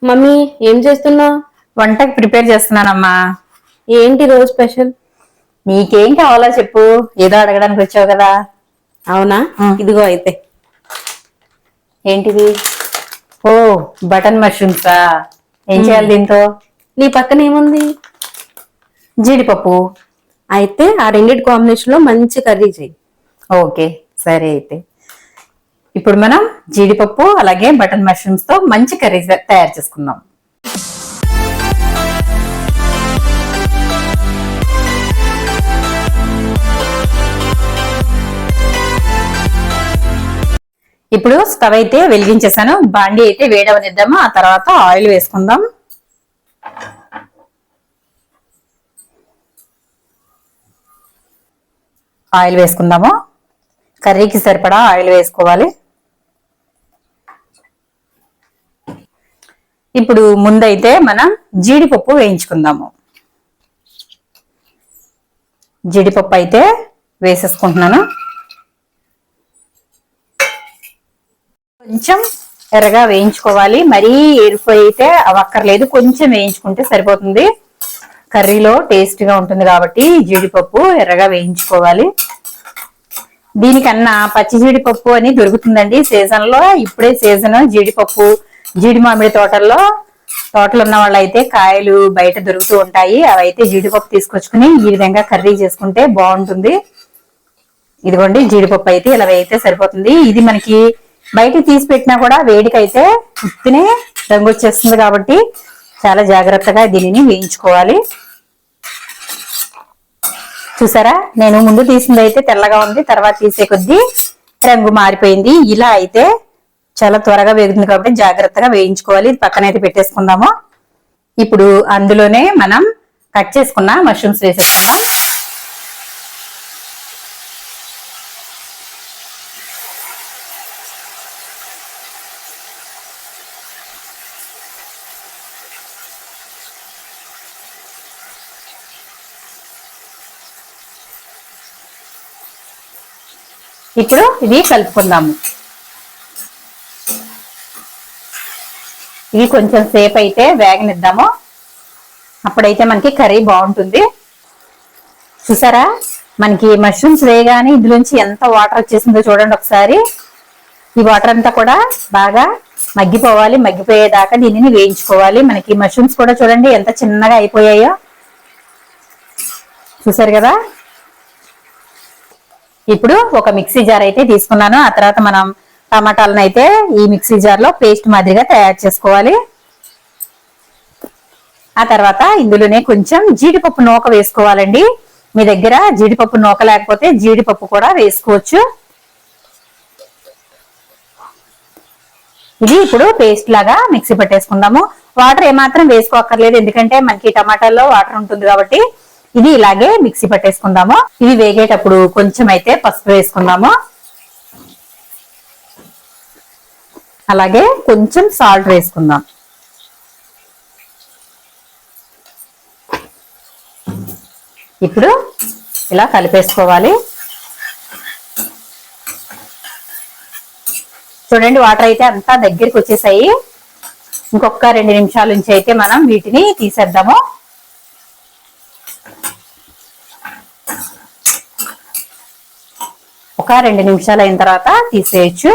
Mummy ఏం చేస్తున్నావు? వంటకి ప్రిపేర్ చేస్తున్నానమ్మా. ఏంటి రోజు స్పెషల్? నీకేం కావాలో చెప్పు, ఏదో అడగడానికి వచ్చావు కదా. అవునా, ఇదిగో అయితే. ఏంటిది? ఓ, బటన్ మష్రూమ్సా? ఏం చేయాలి దీంతో? నీ పక్కన ఏముంది? జీడిపప్పు. అయితే ఆ రెండింటి కాంబినేషన్ లో మంచి కర్రీ చెయ్యి. ఓకే సరే. అయితే ఇప్పుడు మనం జీడిపప్పు అలాగే బటన్ మష్రూమ్స్ తో మంచి కర్రీ తయారు చేసుకుందాం. ఇప్పుడు స్టవ్ అయితే వెలిగించేసాను. బాండి అయితే వేడవనిద్దాము. ఆ తర్వాత ఆయిల్ వేసుకుందాం. ఆయిల్ వేసుకుందాము. కర్రీకి సరిపడా ఆయిల్ వేసుకోవాలి. ఇప్పుడు ముందైతే మనం జీడిపప్పు వేయించుకుందాము. జీడిపప్పు అయితే వేసేసుకుంటున్నాను. కొంచెం ఎర్రగా వేయించుకోవాలి. మరీ ఎరుపు అయితే అవక్కర్లేదు, కొంచెం వేయించుకుంటే సరిపోతుంది. కర్రీలో టేస్ట్ గా ఉంటుంది కాబట్టి జీడిపప్పు ఎర్రగా వేయించుకోవాలి. దీనికన్నా పచ్చి జీడిపప్పు అని దొరుకుతుందండి సీజన్ లో. ఇప్పుడే సీజన్ జీడిపప్పు. జీడి మామిడి తోటలు ఉన్న వాళ్ళు అయితే కాయలు బయట దొరుకుతూ ఉంటాయి. అవైతే జీడిపప్పు తీసుకొచ్చుకుని ఈ విధంగా కర్రీ చేసుకుంటే బాగుంటుంది. ఇదిగోండి జీడిపప్పు అయితే ఇలా వేయితే సరిపోతుంది. ఇది మనకి బయట తీసి పెట్టినా కూడా వేడికైతే ఉత్తినే రంగు వచ్చేస్తుంది కాబట్టి చాలా జాగ్రత్తగా దీనిని వేయించుకోవాలి. చూసారా, నేను ముందు తీసింది అయితే తెల్లగా ఉంది, తర్వాత తీసే కొద్దీ రంగు మారిపోయింది. ఇలా అయితే చాలా త్వరగా వేగుతుంది కాబట్టి జాగ్రత్తగా వేయించుకోవాలి. పక్కన అయితే పెట్టేసుకుందాము. ఇప్పుడు అందులోనే మనం కట్ చేసుకున్న మష్రూమ్స్ వేసేసుకుందాం. ఇప్పుడు ఇది కలుపుకుందాము. ఇది కొంచెం సేపు అయితే వేగనిద్దాము. అప్పుడైతే మనకి కర్రీ బాగుంటుంది. చూసారా, మనకి మష్రూమ్స్ వేయగానే ఇందులోంచి ఎంత వాటర్ వచ్చేసిందో చూడండి ఒకసారి. ఈ వాటర్ అంతా కూడా బాగా మగ్గిపోవాలి. మగ్గిపోయేదాకా దీనిని వేయించుకోవాలి. మనకి మష్రూమ్స్ కూడా చూడండి ఎంత చిన్నగా అయిపోయాయో. చూసారు కదా. ఇప్పుడు ఒక మిక్సీ జార్ అయితే తీసుకున్నాను. ఆ తర్వాత మనం టమాటాలను అయితే ఈ మిక్సీ జార్ లో పేస్ట్ మాదిరిగా తయారు చేసుకోవాలి. ఆ తర్వాత ఇందులోనే కొంచెం జీడిపప్పు నూక వేసుకోవాలండి. మీ దగ్గర జీడిపప్పు నూక లేకపోతే జీడిపప్పు కూడా వేసుకోవచ్చు. ఇది ఇప్పుడు పేస్ట్ లాగా మిక్సీ పట్టేసుకుందాము. వాటర్ ఏమాత్రం వేసుకోక్కర్లేదు, ఎందుకంటే మనకి టమాటాల్లో వాటర్ ఉంటుంది కాబట్టి. ఇది ఇలాగే మిక్సీ పట్టేసుకుందాము. ఇవి వేగేటప్పుడు కొంచెం అయితే పసుపు వేసుకుందాము. అలాగే కొంచెం సాల్ట్ వేసుకుందాం. ఇప్పుడు ఇలా కలిపేసుకోవాలి. చూడండి, వాటర్ అయితే అంతా దగ్గరికి వచ్చేసాయి. ఇంకొక 2 నిమిషాల నుంచి అయితే మనం వీటిని తీసేద్దాము. ఒక 2 నిమిషాలు అయిన తర్వాత తీసేయచ్చు.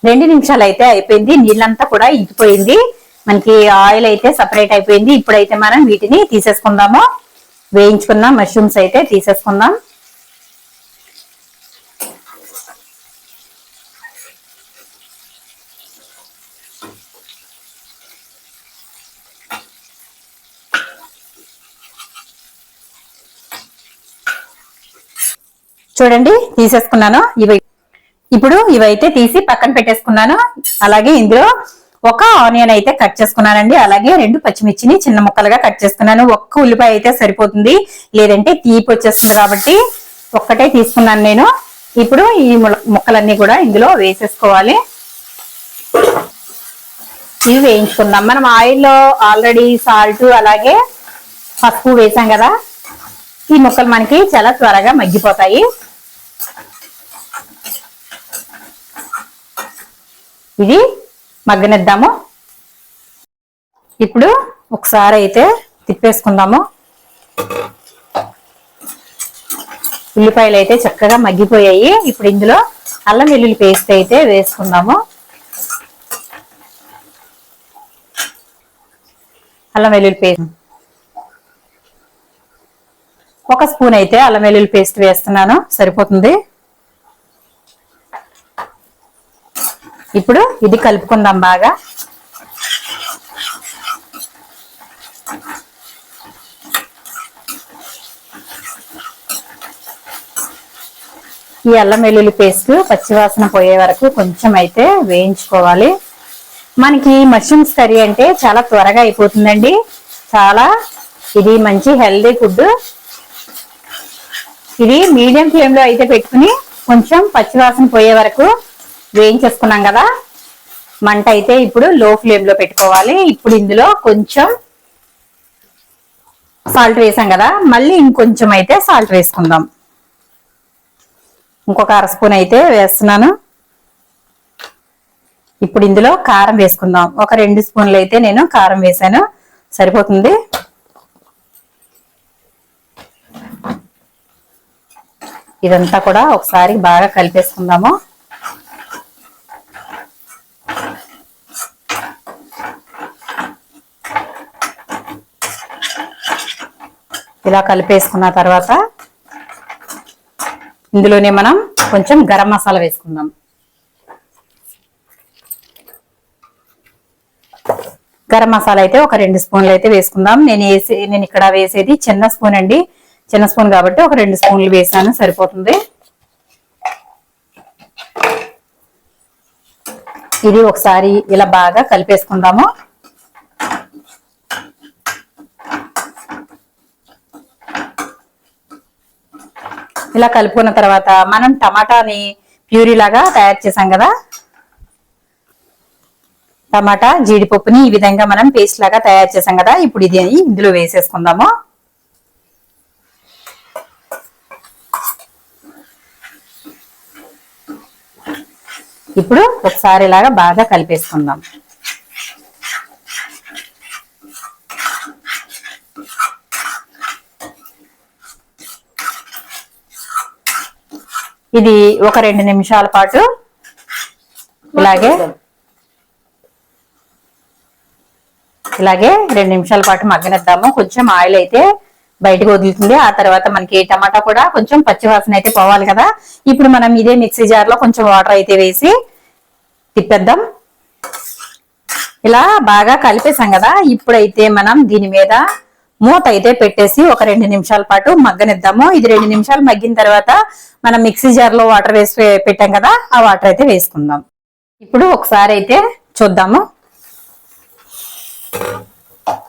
2 నిమిషాలు అయితే అయిపోయింది. నీళ్ళంతా కూడా ఇంకిపోయింది. మనకి ఆయిల్ అయితే సపరేట్ అయిపోయింది. ఇప్పుడైతే మనం వీటిని తీసేసుకుందాము. వేయించుకున్న మష్రూమ్స్ అయితే తీసేసుకుందాం. చూడండి, తీసేసుకున్నాను. ఇప్పుడు ఇవైతే తీసి పక్కన పెట్టేసుకున్నాను. అలాగే ఇందులో ఒక ఆనియన్ అయితే కట్ చేసుకున్నానండి. అలాగే 2 పచ్చిమిర్చిని చిన్న ముక్కలుగా కట్ చేసుకున్నాను. ఒక్క ఉల్లిపాయ అయితే సరిపోతుంది, లేదంటే తీపి వచ్చేస్తుంది కాబట్టి ఒక్కటే తీసుకున్నాను నేను. ఇప్పుడు ఈ ముక్కలన్నీ కూడా ఇందులో వేసేసుకోవాలి. ఇవి వేయించుకుందాం. మనం ఆయిల్లో ఆల్రెడీ సాల్ట్ అలాగే పసుపు వేసాం కదా. ఈ ముక్కలు మనకి చాలా త్వరగా మగ్గిపోతాయి. ఇది మగ్గనిద్దాము. ఇప్పుడు ఒకసారి అయితే తిప్పేసుకుందాము. ఉల్లిపాయలు అయితే చక్కగా మగ్గిపోయాయి. ఇప్పుడు ఇందులో అల్లం వెల్లుల్లి పేస్ట్ అయితే వేసుకుందాము. అల్లం వెల్లుల్లి పేస్ట్ 1 స్పూన్ అయితే అల్లం వెల్లుల్లి పేస్ట్ వేస్తున్నాను, సరిపోతుంది. ఇప్పుడు ఇది కలుపుకుందాం బాగా. ఈ అల్లం వెల్లుల్లి పేస్ట్ పచ్చివాసన పోయే వరకు కొంచెం అయితే వేయించుకోవాలి. మనకి మష్రూమ్స్ కర్రీ అంటే చాలా త్వరగా అయిపోతుందండి. ఇది మంచి హెల్దీ ఫుడ్. ఇది మీడియం ఫ్లేమ్ లో అయితే పెట్టుకుని కొంచెం పచ్చివాసన పోయే వరకు వేయించేసుకున్నాం కదా. మంట అయితే ఇప్పుడు లో ఫ్లేమ్ లో పెట్టుకోవాలి. ఇప్పుడు ఇందులో కొంచెం సాల్ట్ వేసాం కదా, మళ్ళీ ఇంకొంచెం అయితే సాల్ట్ వేసుకుందాం. ఇంకొక 1/2 స్పూన్ అయితే వేస్తున్నాను. ఇప్పుడు ఇందులో కారం వేసుకుందాం. ఒక 2 స్పూన్లు అయితే నేను కారం వేసాను, సరిపోతుంది. ఇదంతా కూడా ఒకసారి బాగా కలిపేసుకుందాము. ఇలా కలిపేసుకున్న తర్వాత ఇందులోనే మనం కొంచెం గరం మసాలా వేసుకుందాం. గరం మసాలా అయితే ఒక 2 స్పూన్లు అయితే వేసుకుందాం. నేను ఇక్కడ వేసేది చిన్న స్పూన్ అండి, చిన్న స్పూన్ కాబట్టి ఒక 2 స్పూన్లు వేసాను, సరిపోతుంది. ఇది ఒకసారి ఇలా బాగా కలిపేసుకుందాము. ఇలా కలుపుకున్న తర్వాత మనం టమాటాని ప్యూరీ లాగా తయారు చేసాం కదా, టమాటా జీడిపప్పుని ఈ విధంగా మనం పేస్ట్ లాగా తయారు చేసాం కదా. ఇప్పుడు ఇది ఇందులో వేసేసుకుందాము. ఇప్పుడు ఒకసారి ఇలాగా బాగా కలిపేసుకుందాం. ఇది ఒక 2 నిమిషాల పాటు ఇలాగే 2 నిమిషాల పాటు మగ్గనిద్దాము. కొంచెం ఆయిల్ అయితే బయటకు వదులుతుంది. ఆ తర్వాత మనకి టమాటా కూడా కొంచెం పచ్చివాసన అయితే పోవాలి కదా. ఇప్పుడు మనం ఇదే మిక్సీ జార్ లో కొంచెం వాటర్ అయితే వేసి తిప్పేద్దాం. ఇలా బాగా కలిపేసాం కదా. ఇప్పుడైతే మనం దీని మీద మూత అయితే పెట్టేసి ఒక 2 నిమిషాల పాటు మగ్గనిద్దాము. ఇది 2 నిమిషాలు మగ్గిన తర్వాత మనం మిక్సీ జార్ లో వాటర్ వేసి పెట్టాం కదా, ఆ వాటర్ అయితే వేసుకుందాం. ఇప్పుడు ఒకసారి అయితే చూద్దాము.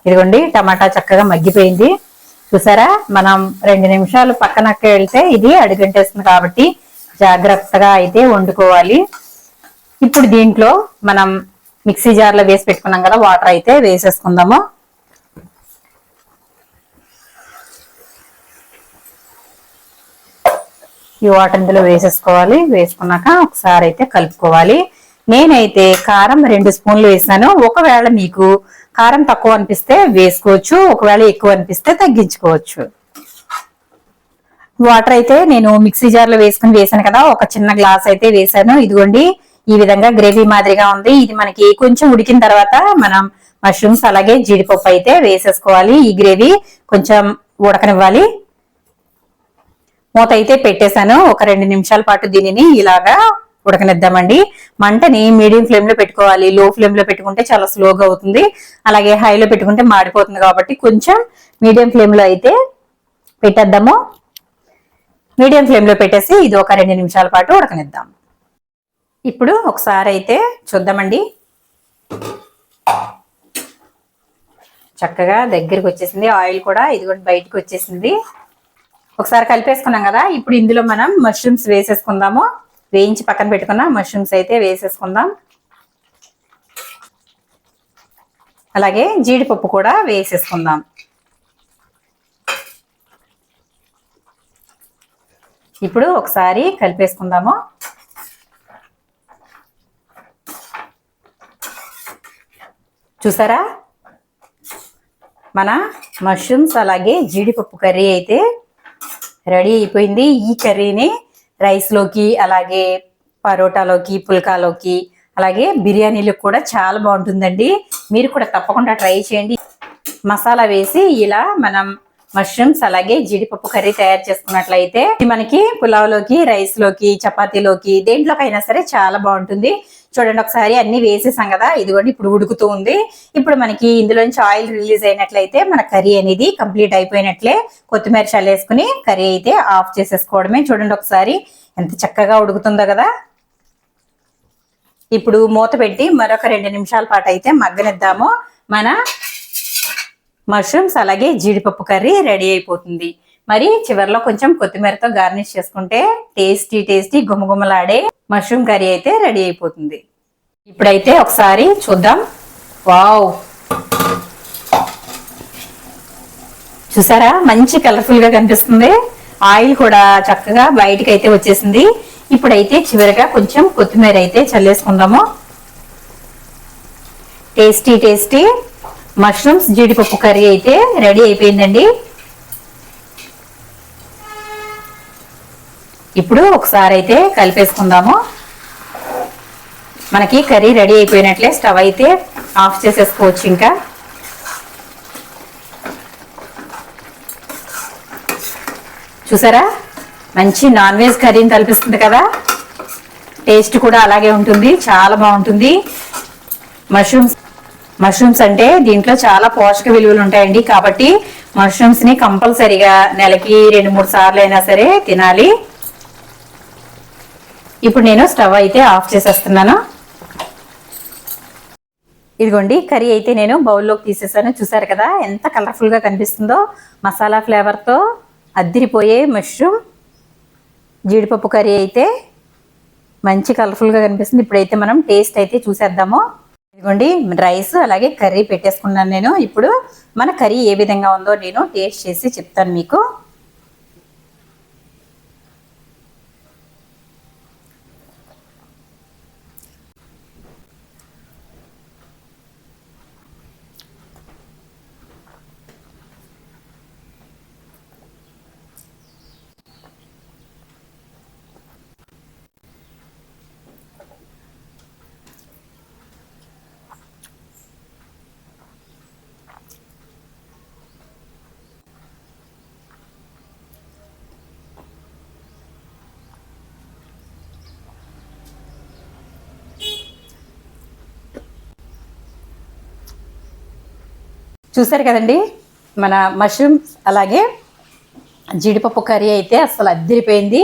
ఇదిగోండి, టమాటా చక్కగా మగ్గిపోయింది. చూసారా, మనం 2 నిమిషాలు పక్కనక్క వెళ్తే ఇది అడుగంటేస్తుంది కాబట్టి జాగ్రత్తగా అయితే వండుకోవాలి. ఇప్పుడు దీంట్లో మనం మిక్సీ జార్ లో వేసి పెట్టుకున్నాం కదా, వాటర్ అయితే వేసేసుకుందాము. ఈ వాటర్ ఇందులో వేసేసుకోవాలి. వేసుకున్నాక ఒకసారి అయితే కలుపుకోవాలి. నేనైతే కారం 2 స్పూన్లు వేసాను. ఒకవేళ మీకు కారం తక్కువ అనిపిస్తే వేసుకోవచ్చు, ఒకవేళ ఎక్కువ అనిపిస్తే తగ్గించుకోవచ్చు. వాటర్ అయితే నేను మిక్సీ జార్ లో వేసాను కదా, ఒక చిన్న గ్లాస్ అయితే వేసాను. ఇదిగోండి, ఈ విధంగా గ్రేవీ మాదిరిగా ఉంది. ఇది మనకి కొంచెం ఉడికిన తర్వాత మనం మష్రూమ్స్ అలాగే జీడిపప్పు అయితే వేసేసుకోవాలి. ఈ గ్రేవీ కొంచెం ఉడకనివ్వాలి. మూత అయితే పెట్టేశాను. ఒక 2 నిమిషాల పాటు దీనిని ఇలాగా ఉడకనిద్దామండి. మంటని మీడియం ఫ్లేమ్ లో పెట్టుకోవాలి. లో ఫ్లేమ్ లో పెట్టుకుంటే చాలా స్లోగా అవుతుంది, అలాగే హైలో పెట్టుకుంటే మాడిపోతుంది. కాబట్టి కొంచెం మీడియం ఫ్లేమ్ లో అయితే పెట్టేద్దాము. మీడియం ఫ్లేమ్ లో పెట్టేసి ఇది ఒక 2 నిమిషాల పాటు ఉడకనిద్దాం. ఇప్పుడు ఒకసారి అయితే చూద్దామండి. చక్కగా దగ్గరికి వచ్చేసింది. ఆయిల్ కూడా ఇదిగోండి బయటకు వచ్చేసింది. ఒకసారి కలిపేసుకున్నాం కదా. ఇప్పుడు ఇందులో మనం మష్రూమ్స్ వేసేసుకుందాము. వేయించి పక్కన పెట్టుకున్న మష్రూమ్స్ అయితే వేసేసుకుందాం. అలాగే జీడిపప్పు కూడా వేసేసుకుందాం. ఇప్పుడు ఒకసారి కలిపేసుకుందాము. చూసారా, మన మష్రూమ్స్ అలాగే జీడిపప్పు కర్రీ అయితే రెడీ అయిపోయింది. ఈ కర్రీని రైస్లోకి అలాగే పరోటాలోకి పుల్కాలోకి అలాగే బిర్యానీలకు కూడా చాలా బాగుంటుందండి. మీరు కూడా తప్పకుండా ట్రై చేయండి. మసాలా వేసి ఇలా మనం మష్రూమ్స్ అలాగే జీడిపప్పు కర్రీ తయారు చేసుకున్నట్లయితే ఇది మనకి పులావ్లోకి రైస్లోకి చపాతీలోకి దేంట్లోకైనా సరే చాలా బాగుంటుంది. చూడండి, ఒకసారి అన్ని వేసేసాం కదా, ఇదిగోండి ఇప్పుడు ఉడుకుతూ ఉంది. ఇప్పుడు మనకి ఇందులోంచి ఆయిల్ రిలీజ్ అయినట్లయితే మన కర్రీ అనేది కంప్లీట్ అయిపోయినట్లే. కొత్తిమీర చల్లేసుకుని కర్రీ అయితే ఆఫ్ చేసేసుకోవడమే. చూడండి ఒకసారి ఎంత చక్కగా ఉడుకుతుందో కదా. ఇప్పుడు మూత పెట్టి మరొక 2 నిమిషాల పాటు అయితే మగ్గనిద్దాము. మన మష్రూమ్స్ అలాగే జీడిపప్పు కర్రీ రెడీ అయిపోతుంది. మరి చివరిలో కొంచెం కొత్తిమీరతో గార్నిష్ చేసుకుంటే టేస్టీ టేస్టీ గుమగుమలాడే మష్రూమ్ కర్రీ అయితే రెడీ అయిపోతుంది. ఇప్పుడైతే ఒకసారి చూద్దాం. వావ్, చూసారా మంచి కలర్ఫుల్ గా కనిపిస్తుంది. ఆయిల్ కూడా చక్కగా బయటికి అయితే వచ్చేసింది. ఇప్పుడైతే చివరిగా కొంచెం కొత్తిమీర అయితే చల్లేసుకుందాము. టేస్టీ టేస్టీ మష్రూమ్స్ జీడిపప్పు కర్రీ అయితే రెడీ అయిపోయిందండి. ఇప్పుడు ఒకసారి అయితే కలిపేసుకుందాము. మనకి కర్రీ రెడీ అయిపోయినట్లే. స్టవ్ అయితే ఆఫ్ చేసేసుకోవచ్చు. ఇంకా చూసారా, మంచి నాన్ వెజ్ కర్రీని కల్పిస్తుంది కదా. టేస్ట్ కూడా అలాగే ఉంటుంది, చాలా బాగుంటుంది. మష్రూమ్స్ అంటే దీంట్లో చాలా పోషక విలువలు ఉంటాయండి. కాబట్టి మష్రూమ్స్ ని కంపల్సరిగా నెలకి 2-3 సార్లు అయినా సరే తినాలి. ఇప్పుడు నేను స్టవ్ అయితే ఆఫ్ చేసేస్తున్నాను. ఇదిగోండి కర్రీ అయితే నేను బౌల్లోకి తీసేసాను. చూసారు కదా ఎంత కలర్ఫుల్ గా కనిపిస్తుందో. మసాలా ఫ్లేవర్ తో అద్దిరిపోయే మష్రూమ్ జీడిపప్పు కర్రీ అయితే మంచి కలర్ఫుల్ గా కనిపిస్తుంది. ఇప్పుడైతే మనం టేస్ట్ అయితే చూసేద్దాము. ఇదిగోండి రైస్ అలాగే కర్రీ పెట్టేసుకున్నాను నేను. ఇప్పుడు మన కర్రీ ఏ విధంగా ఉందో నేను టేస్ట్ చేసి చెప్తాను మీకు. చూసారు కదండి, మన మష్రూమ్స్ అలాగే జీడిపప్పు కర్రీ అయితే అసలు అద్దిరిపోయింది.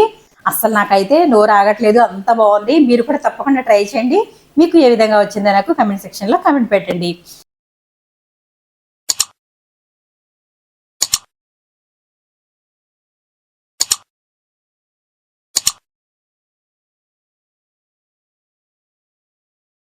అసలు నాకైతే నోరు ఆగట్లేదు, అంత బాగుంది. మీరు కూడా తప్పకుండా ట్రై చేయండి. మీకు ఏ విధంగా వచ్చిందో నాకు కమెంట్ సెక్షన్లో కమెంట్ పెట్టండి.